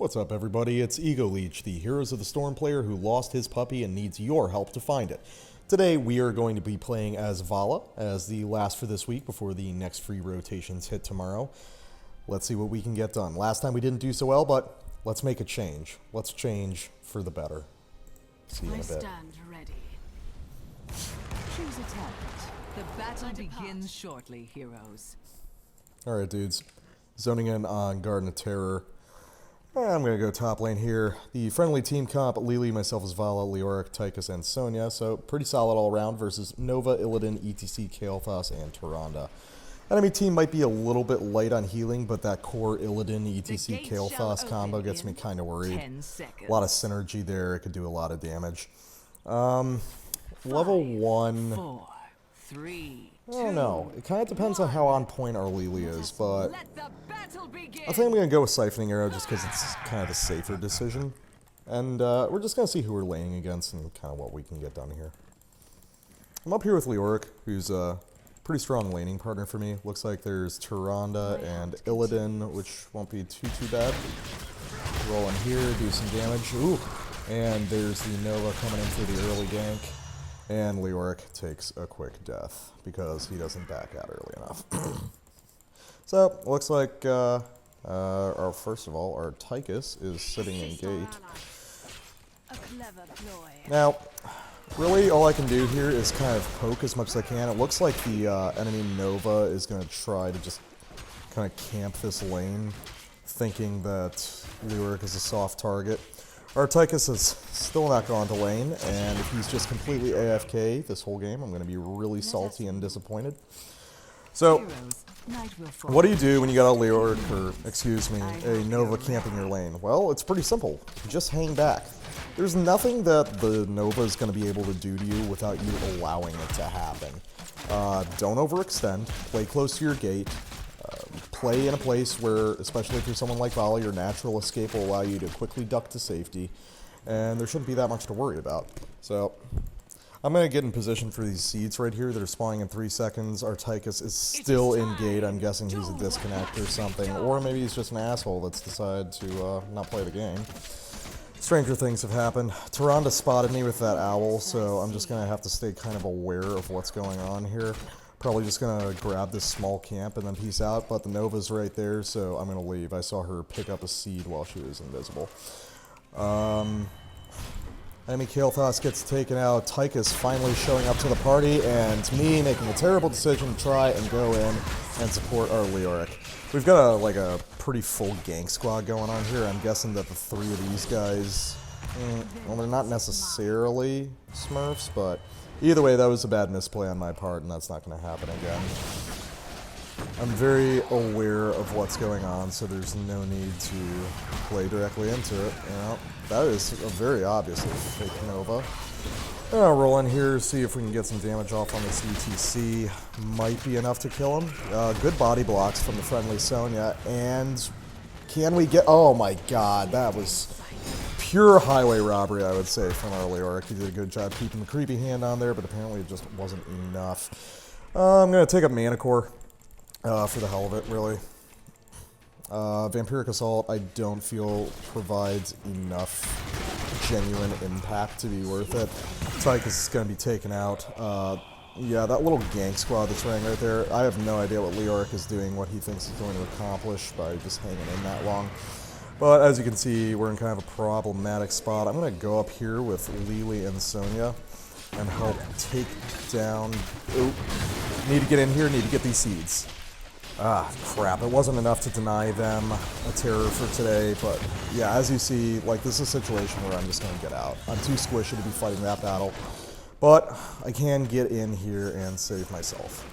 What's up, everybody? It's Egoleech, the Heroes of the Storm player who lost his puppy and needs your help to find it. Today, we are going to be playing as Valla, as the last for this week before the next free rotations hit tomorrow. Let's see what we can get done. Last time we didn't do so well, but let's make a change. Let's change for the better. See you in a bit. I stand ready. Choose a talent. The battle begins shortly, heroes. Alright, dudes. Zoning in on Garden of Terror. I'm going to go top lane here. The friendly team comp, Lily, myself as Valla, Leoric, Tychus, and Sonya. So pretty solid all around versus Nova, Illidan, ETC, Kael'thas, and Tyrande. Enemy team might be a little bit light on healing, but that core Illidan, ETC, Kael'thas combo gets me kind of worried. A lot of synergy there. It could do a lot of damage. Level 1... 4, 3, I don't know. It kind of depends on how on point our Lily is, but I think I'm going to go with Siphoning Arrow just because it's kind of the safer decision. And we're just going to see who we're laning against and kind of what we can get done here. I'm up here with Leoric, who's a pretty strong laning partner for me. Looks like there's Tyrande and Illidan, which won't be too bad. Roll in here, do some damage. Ooh! And there's the Nova coming in for the early gank. And Leoric takes a quick death because he doesn't back out early enough. So, looks like, first of all, our Tychus is sitting in gate. Now, really all I can do here is kind of poke as much as I can. It looks like the enemy Nova is going to try to just kind of camp this lane, thinking that Leoric is a soft target. Our Tychus has still not gone to lane, and if he's just completely AFK this whole game, I'm going to be really salty and disappointed. So, what do you do when you got a Leoric, or, excuse me, a Nova camping your lane? Well, it's pretty simple. Just hang back. There's nothing that the Nova is going to be able to do to you without you allowing it to happen. Don't overextend. Play close to your gate. Play in a place where, especially if you're someone like Valla, your natural escape will allow you to quickly duck to safety, and there shouldn't be that much to worry about. So, I'm going to get in position for these seeds right here that are spawning in 3 seconds. Our Tychus is still in gate. I'm guessing he's a disconnect or something, or maybe he's just an asshole that's decided to not play the game. Stranger things have happened. Tyrande spotted me with that owl, so I'm just going to have to stay kind of aware of what's going on here. Probably just going to grab this small camp and then peace out, but the Nova's right there, so I'm going to leave. I saw her pick up a seed while she was invisible. Enemy Kael'thas gets taken out. Tychus finally showing up to the party, and me making a terrible decision to try and go in and support our Leoric. We've got a pretty full gank squad going on here. I'm guessing that the 3 of these guys, well, they're not necessarily Smurfs, but either way, that was a bad misplay on my part, and that's not going to happen again. I'm very aware of what's going on, so there's no need to play directly into it. You know, that is a very obviously fake Nova. I'll roll in here, see if we can get some damage off on this ETC. Might be enough to kill him. Good body blocks from the friendly Sonya, and can we get... Oh my god, that was pure highway robbery, I would say, from our Leoric. He did a good job keeping the creepy hand on there, but apparently it just wasn't enough. I'm going to take up Mana Core for the hell of it, really. Vampiric Assault, I don't feel provides enough genuine impact to be worth it. Tychus is going to be taken out. Yeah, that little gank squad that's running right there, I have no idea what Leoric is doing, what he thinks he's going to accomplish by just hanging in that long. But as you can see, we're in kind of a problematic spot. I'm going to go up here with Lily and Sonya and help take down... Oh, need to get in here, need to get these seeds. Ah, crap. It wasn't enough to deny them a terror for today, but yeah, as you see, like, this is a situation where I'm just going to get out. I'm too squishy to be fighting that battle, but I can get in here and save myself.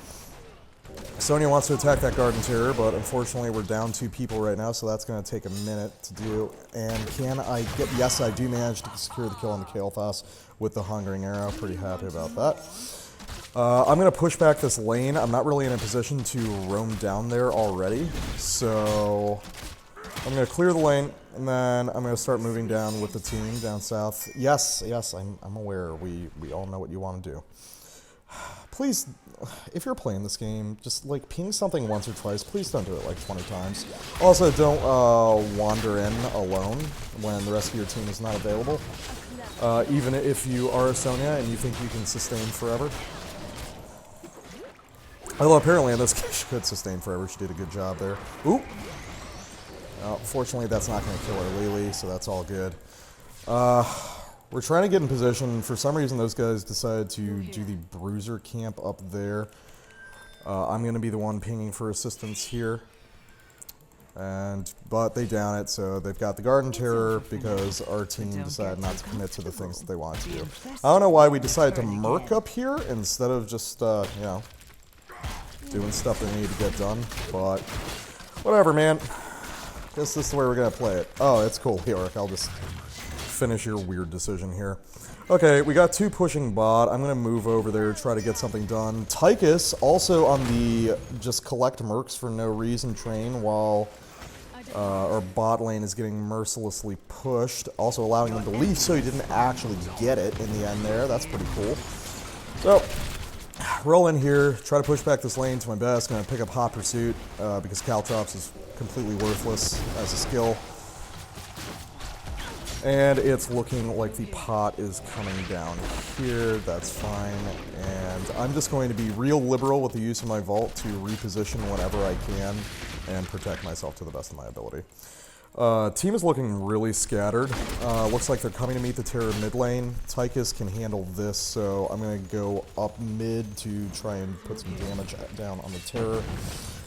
Sonya wants to attack that Garden Terror, but unfortunately we're down 2 people right now, so that's going to take a minute to do. And can I get... Yes, I do manage to secure the kill on the Kael'thas with the Hungering Arrow. Pretty happy about that. I'm going to push back this lane. I'm not really in a position to roam down there already, so I'm going to clear the lane, and then I'm going to start moving down with the team down south. Yes, I'm aware. We all know what you want to do. Please, if you're playing this game, just like ping something once or twice. Please don't do it like 20 times. Also, don't wander in alone when the rest of your team is not available. Even if you are a Sonya and you think you can sustain forever. Although apparently in this case she could sustain forever. She did a good job there. Ooh! Fortunately, that's not going to kill our Lily, so that's all good. We're trying to get in position. For some reason, those guys decided to do the bruiser camp up there. I'm going to be the one pinging for assistance here. But they down it, so they've got the Garden Terror because our team decided not to commit to the things that they wanted to do. I don't know why we decided to Merc up here instead of just, you know, doing stuff they need to get done, but whatever, man. Guess this is the way we're going to play it. Oh, it's cool, Leoric. I'll just finish your weird decision here. Okay, we got 2 pushing bot. I'm going to move over there, try to get something done. Tychus also on the just collect mercs for no reason train while our bot lane is getting mercilessly pushed. Also allowing him to leave so he didn't actually get it in the end there. That's pretty cool. So, roll in here, try to push back this lane to my best. Going to pick up Hot Pursuit because Caltrops is completely worthless as a skill. And it's looking like the pot is coming down here. That's fine. And I'm just going to be real liberal with the use of my vault to reposition whenever I can and protect myself to the best of my ability. Team is looking really scattered. Looks like they're coming to meet the Terror mid lane. Tychus can handle this, so I'm going to go up mid to try and put some damage down on the Terror.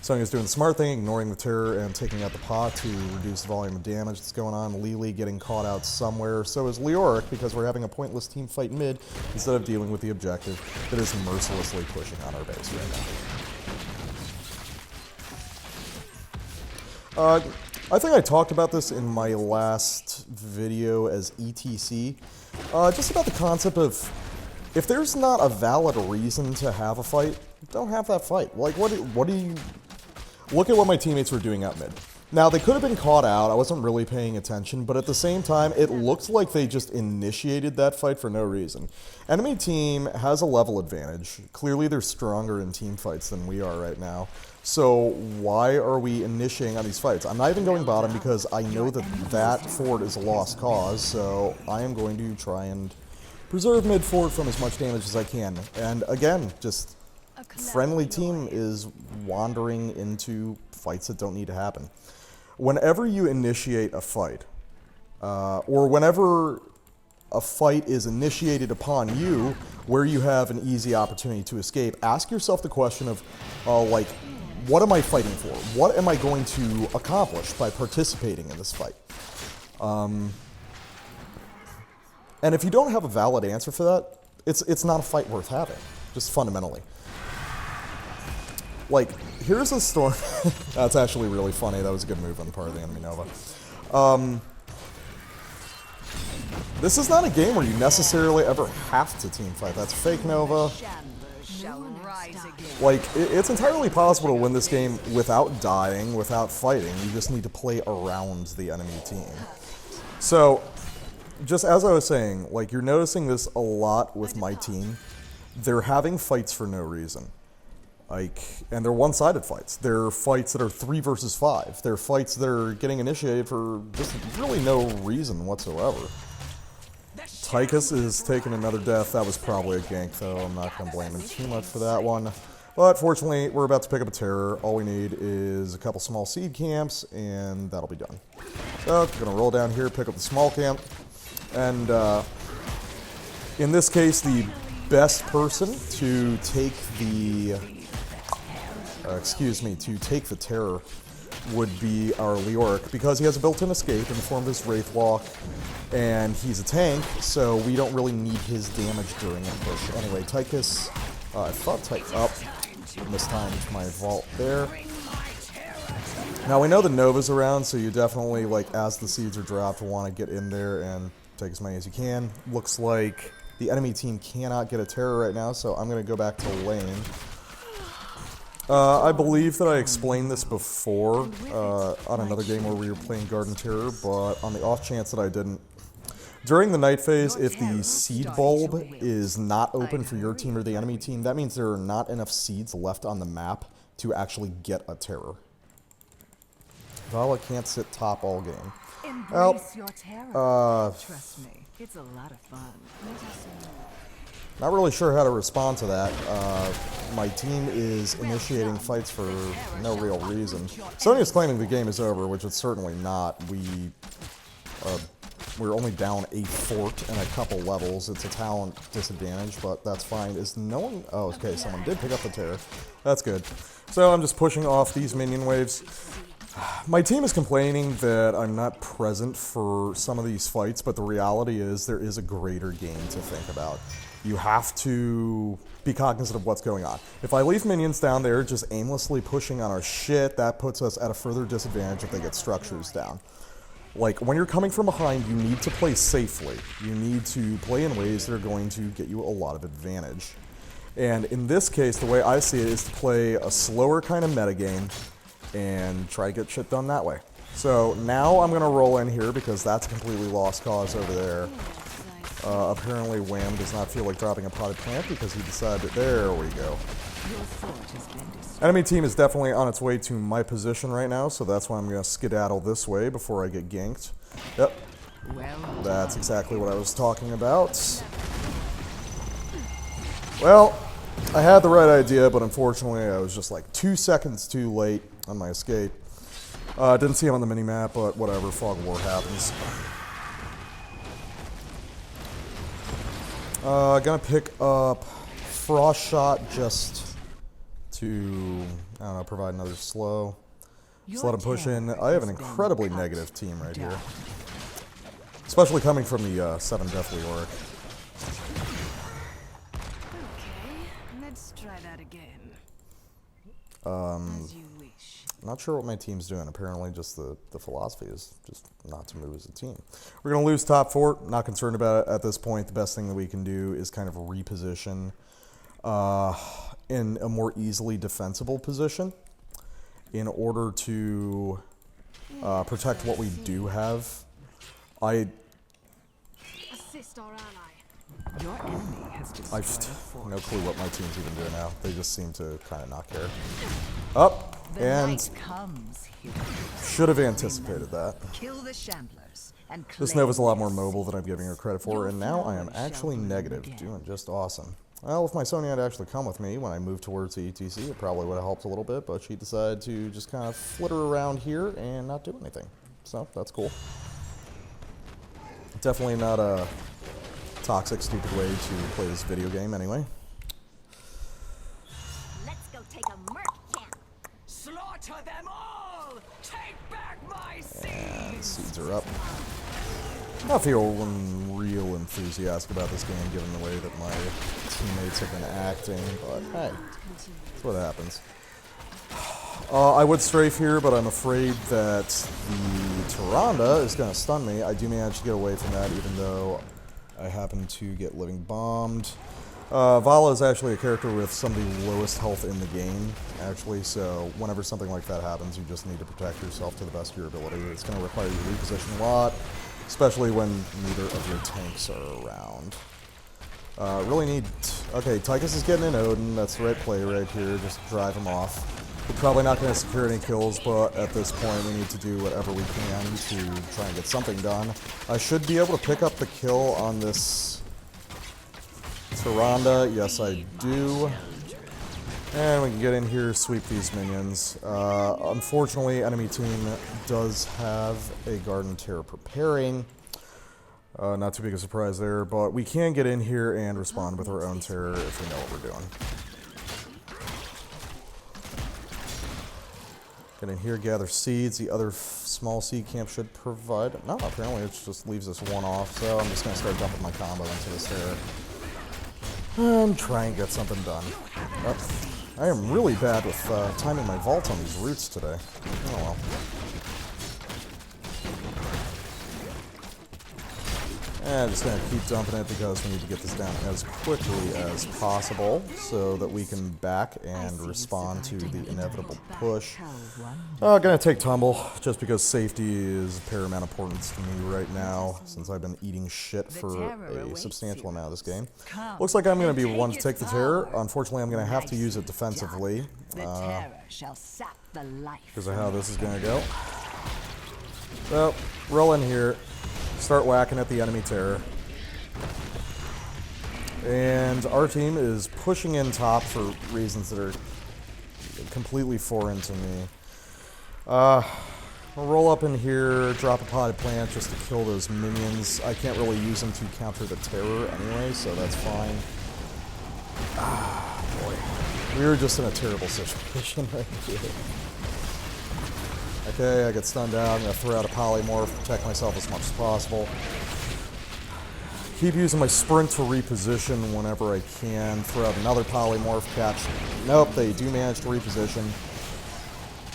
Sonya's doing the smart thing, ignoring the Terror and taking out the pot to reduce the volume of damage that's going on. Lily getting caught out somewhere. So is Leoric, because we're having a pointless team fight mid instead of dealing with the objective that is mercilessly pushing on our base right now. I think I talked about this in my last video as ETC. Just about the concept of, if there's not a valid reason to have a fight, don't have that fight. Like, what do you... Look at what my teammates were doing out mid. Now, they could have been caught out. I wasn't really paying attention, but at the same time, it looked like they just initiated that fight for no reason. Enemy team has a level advantage. Clearly, they're stronger in team fights than we are right now. So why are we initiating on these fights? I'm not even going bottom because I know that that fort is a lost cause, so I am going to try and preserve mid fort from as much damage as I can. And again, just friendly team is wandering into fights that don't need to happen. Whenever you initiate a fight, or whenever a fight is initiated upon you where you have an easy opportunity to escape, ask yourself the question of, like, what am I fighting for? What am I going to accomplish by participating in this fight? And if you don't have a valid answer for that, it's not a fight worth having, just fundamentally. Like, here's a storm. That's actually really funny. That was a good move on the part of the enemy Nova. This is not a game where you necessarily ever have to team fight. That's fake Nova. Like, it's entirely possible to win this game without dying, without fighting. You just need to play around the enemy team. So, just as I was saying, like, you're noticing this a lot with my team. They're having fights for no reason. Like, and they're one-sided fights. They're fights that are 3 versus 5. They're fights that are getting initiated for just really no reason whatsoever. Tychus is taking another death. That was probably a gank, though. I'm not going to blame him too much for that one. But fortunately, we're about to pick up a Terror. All we need is a couple small seed camps, and that'll be done. So, I'm going to roll down here, pick up the small camp. And in this case, the best person to take the... to take the Terror would be our Leoric, because he has a built-in escape in the form of his Wraith Walk, and he's a tank, so we don't really need his damage during a push. Anyway, Tychus, I thought Tychus up, mistimed my vault there. Now we know the Nova's around, so you definitely, like, as the seeds are dropped, want to get in there and take as many as you can. Looks like the enemy team cannot get a Terror right now, so I'm going to go back to lane. I believe that I explained this before on another game where we were playing Garden Terror, but on the off chance that I didn't, During the night phase, if the seed bulb is not open for your team or the enemy team, that means there are not enough seeds left on the map to actually get a terror. Valla can't sit top all game. Embrace your terror. Trust me, it's a lot of fun. Not really sure how to respond to that. My team is initiating fights for no real reason. Sonya's claiming the game is over, which it's certainly not. We're only down a fort and a couple levels. It's a talent disadvantage, but that's fine. Is no one... Oh, okay, someone did pick up the terror. That's good. So I'm just pushing off these minion waves. My team is complaining that I'm not present for some of these fights, but the reality is there is a greater game to think about. You have to be cognizant of what's going on. If I leave minions down there just aimlessly pushing on our shit, that puts us at a further disadvantage if they get structures down. Like, when you're coming from behind, you need to play safely. You need to play in ways that are going to get you a lot of advantage. And in this case, the way I see it is to play a slower kind of metagame and try to get shit done that way. So now I'm going to roll in here because that's a completely lost cause over there. Apparently Wham does not feel like dropping a potted plant because he decided, there we go. Enemy team is definitely on its way to my position right now, so that's why I'm going to skedaddle this way before I get ganked. Yep, that's exactly what I was talking about. Well, I had the right idea, but unfortunately I was just like 2 seconds too late on my escape. Didn't see him on the mini-map, but whatever, fog of war happens. Gonna pick up Frost Shot just to, I don't know, provide another slow. Just let him push in. I have an incredibly negative team right here. Especially coming from the 7 Deathly Auric. Okay, let's try that again. As you wish. Not sure what my team's doing. Apparently just the philosophy is just not to move as a team. We're going to lose top 4. Not concerned about it at this point. The best thing that we can do is kind of reposition in a more easily defensible position in order to protect what we do have. Assist our ally. Your enemy has destroyed I've no clue what my team's even doing now. They just seem to kind of not care. Up, and should have anticipated that. Kill the shamblers and this Nova's a lot more mobile than I'm giving her credit for, and now I am actually negative, doing just awesome. Well, if my Sonya had actually come with me when I moved towards the ETC, it probably would have helped a little bit, but she decided to just kind of flitter around here and not do anything. So, that's cool. Definitely not a toxic, stupid way to play this video game anyway. Let's go take a merc camp. Slaughter them all. Take back my seeds. And seeds are up. I feel real enthusiastic about this game given the way that my teammates have been acting, but hey, that's what happens. I would strafe here, but I'm afraid that the Tyrande is going to stun me. I do manage to get away from that, even though I happen to get living bombed. Valla is actually a character with some of the lowest health in the game, actually, so whenever something like that happens, you just need to protect yourself to the best of your ability. It's going to require you to reposition a lot, especially when neither of your tanks are around. Really need... Okay, Tychus is getting an Odin. That's the right play right here. Just drive him off. We're probably not going to secure any kills, but at this point we need to do whatever we can to try and get something done. I should be able to pick up the kill on this Tyrande. Yes, I do. And we can get in here, sweep these minions. Unfortunately, enemy team does have a Garden Terror preparing. Not too big a surprise there, but we can get in here and respond with our own terror if we know what we're doing. Get in here, gather seeds. The other small seed camp should provide... No, apparently it just leaves us one off, so I'm just going to start dumping my combo into this terror. And try and get something done. I am really bad with timing my vault on these roots today. Oh well. And just going to keep dumping it because we need to get this down as quickly as possible so that we can back and respond to the inevitable push. Going to take tumble just because safety is of paramount importance to me right now since I've been eating shit for a substantial amount of this game. Looks like I'm going to be one to take the terror. Unfortunately, I'm going to have to use it defensively because of how this is going to go. So, roll in here. Start whacking at the enemy terror. And our team is pushing in top for reasons that are completely foreign to me. I'll roll up in here, drop a potted plant just to kill those minions. I can't really use them to counter the terror anyway, so that's fine. Boy. We were just in a terrible situation right here. Okay, I get stunned out. I'm going to throw out a polymorph, protect myself as much as possible. Keep using my sprint to reposition whenever I can. Throw out another polymorph, catch. Nope, they do manage to reposition.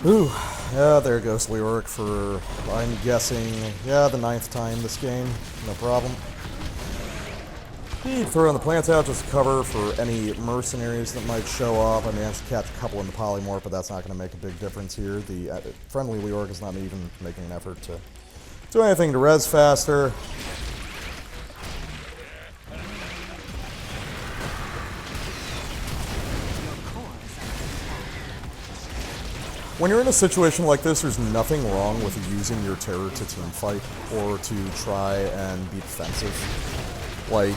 Ooh, yeah, there goes Leoric for, I'm guessing, yeah, the 9th time this game. No problem. Keep throwing the plants out just to cover for any mercenaries that might show up. I managed to catch a couple in the polymorph, but that's not going to make a big difference here. The friendly Leoric is not even making an effort to do anything to res faster. When you're in a situation like this, there's nothing wrong with using your terror to teamfight or to try and be defensive. Like,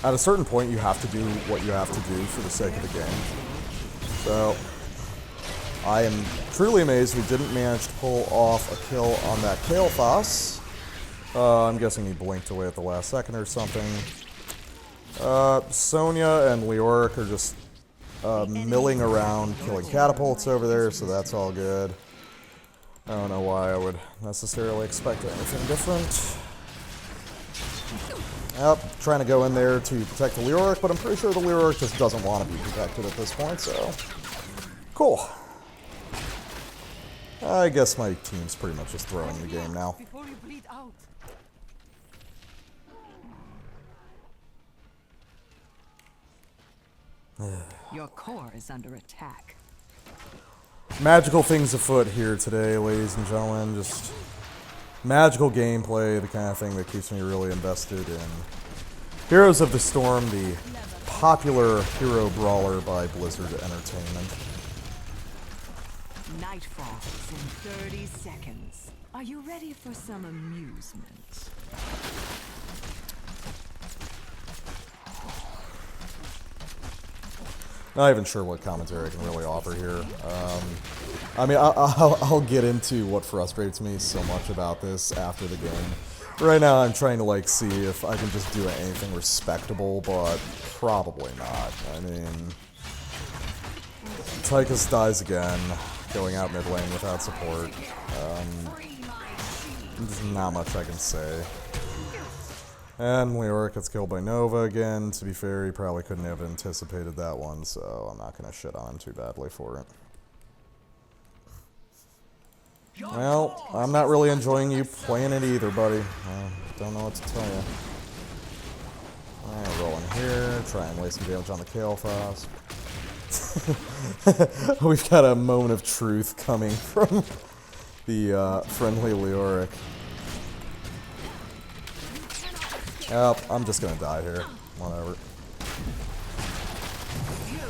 at a certain point, you have to do what you have to do for the sake of the game. So, I am truly amazed we didn't manage to pull off a kill on that Kael'thas. I'm guessing he blinked away at the last second or something. Sonya and Leoric are just milling around, killing catapults over there, so that's all good. I don't know why I would necessarily expect anything different. Yep, trying to go in there to protect the Leoric, but I'm pretty sure the Leoric just doesn't want to be protected at this point, so... Cool. I guess my team's pretty much just throwing the game now. Your core is under attack. Magical things afoot here today, ladies and gentlemen. Just magical gameplay, the kind of thing that keeps me really invested in Heroes of the Storm, the popular hero brawler by Blizzard Entertainment. Night falls in 30 seconds. Are you ready for some amusement? Not even sure what commentary I can really offer here. I mean, I'll get into what frustrates me so much about this after the game. Right now, I'm trying to, like, see if I can just do anything respectable, but probably not. I mean, Tychus dies again, going out mid lane without support. There's not much I can say. And Leoric gets killed by Nova again. To be fair, he probably couldn't have anticipated that one, so I'm not going to shit on him too badly for it. Well, I'm not really enjoying you playing it either, buddy. Don't know what to tell you. Roll in here, try and lay some damage on the Kael'thas. We've got a moment of truth coming from the friendly Leoric. Yep, I'm just gonna die here. Whatever.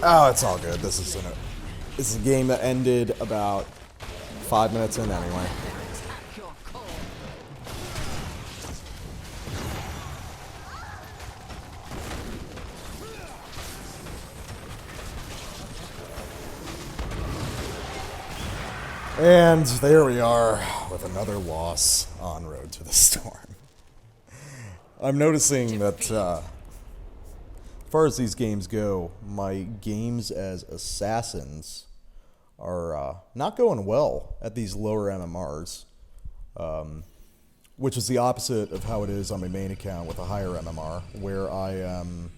Oh, it's all good. This is a game that ended about 5 minutes in anyway. And there we are with another loss on Road to the Storm. I'm noticing that, as far as these games go, my games as assassins are not going well at these lower MMRs, which is the opposite of how it is on my main account with a higher MMR, where I am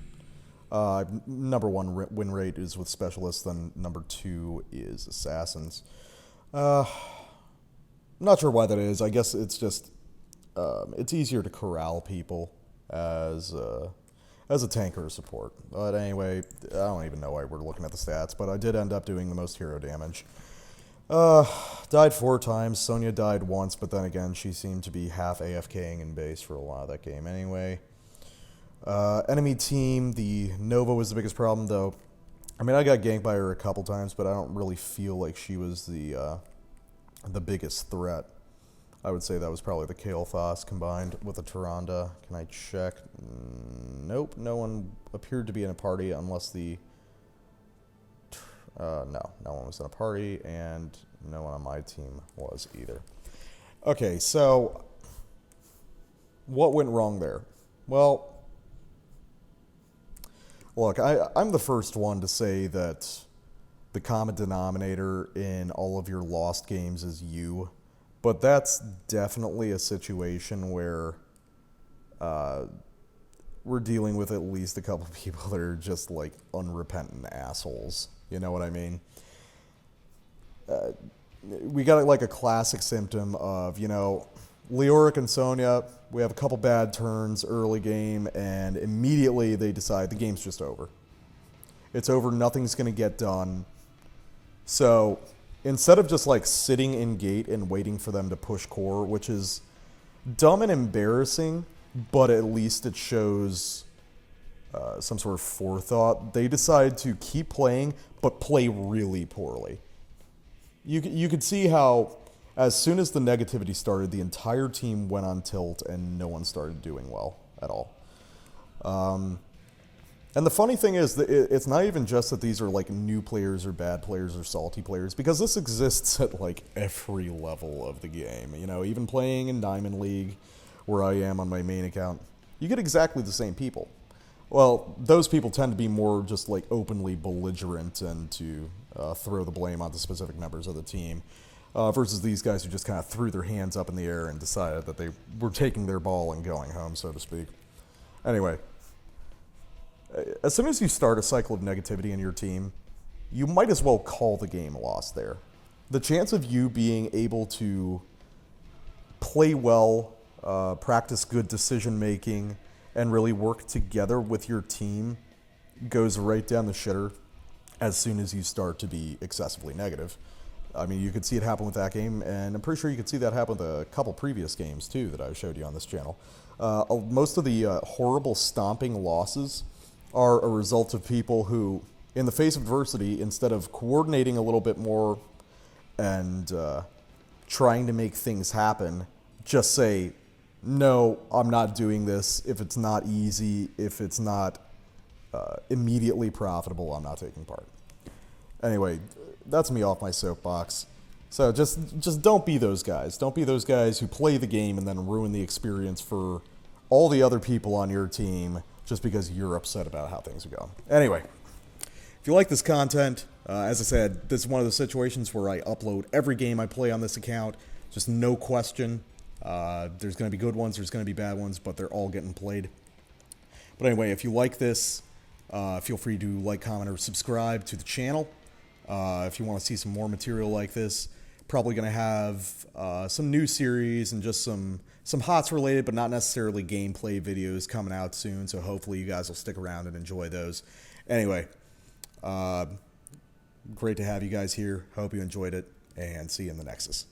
number one win rate is with specialists, then number 2 is assassins. I'm not sure why that is. I guess it's just it's easier to corral people as a tank or a support. But anyway, I don't even know why we're looking at the stats, but I did end up doing the most hero damage. Died 4 times. Sonya died once, but then again, she seemed to be half AFKing in base for a lot of that game anyway. Enemy team, the Nova was the biggest problem, though. I mean, I got ganked by her a couple times, but I don't really feel like she was the biggest threat. I would say that was probably the Kael'thas combined with the Tyrande. Can I check? Nope, no one appeared to be in a party unless the... no one was in a party, and no one on my team was either. Okay, so what went wrong there? Well, look, I'm the first one to say that the common denominator in all of your lost games is you. But that's definitely a situation where we're dealing with at least a couple people that are just like unrepentant assholes. You know what I mean? We got like a classic symptom of, you know, Leoric and Sonya, we have a couple bad turns early game, and immediately they decide the game's just over. It's over, nothing's going to get done. So instead of just like sitting in gate and waiting for them to push core, which is dumb and embarrassing, but at least it shows some sort of forethought, they decide to keep playing, but play really poorly. You could see how as soon as the negativity started, the entire team went on tilt and no one started doing well at all. And the funny thing is that it's not even just that these are like new players or bad players or salty players, because this exists at like every level of the game. You know, even playing in Diamond League, where I am on my main account, you get exactly the same people. Well, those people tend to be more just like openly belligerent and to throw the blame onto specific members of the team, versus these guys who just kind of threw their hands up in the air and decided that they were taking their ball and going home, so to speak. Anyway, as soon as you start a cycle of negativity in your team, you might as well call the game lost there. The chance of you being able to play well, practice good decision making, and really work together with your team goes right down the shitter as soon as you start to be excessively negative. I mean, you could see it happen with that game, and I'm pretty sure you could see that happen with a couple previous games too that I showed you on this channel. Most of the horrible stomping losses are a result of people who, in the face of adversity, instead of coordinating a little bit more and trying to make things happen, just say, no, I'm not doing this. If it's not easy, if it's not immediately profitable, I'm not taking part. Anyway, that's me off my soapbox. So just don't be those guys. Don't be those guys who play the game and then ruin the experience for all the other people on your team just because you're upset about how things are going. Anyway, if you like this content, as I said, this is one of the situations where I upload every game I play on this account, just no question. There's going to be good ones, there's going to be bad ones, but they're all getting played. But anyway, if you like this, feel free to like, comment, or subscribe to the channel. If you want to see some more material like this, probably going to have some new series and just some HOTS related, but not necessarily gameplay videos coming out soon, so hopefully you guys will stick around and enjoy those. Anyway, great to have you guys here. Hope you enjoyed it, and see you in the Nexus.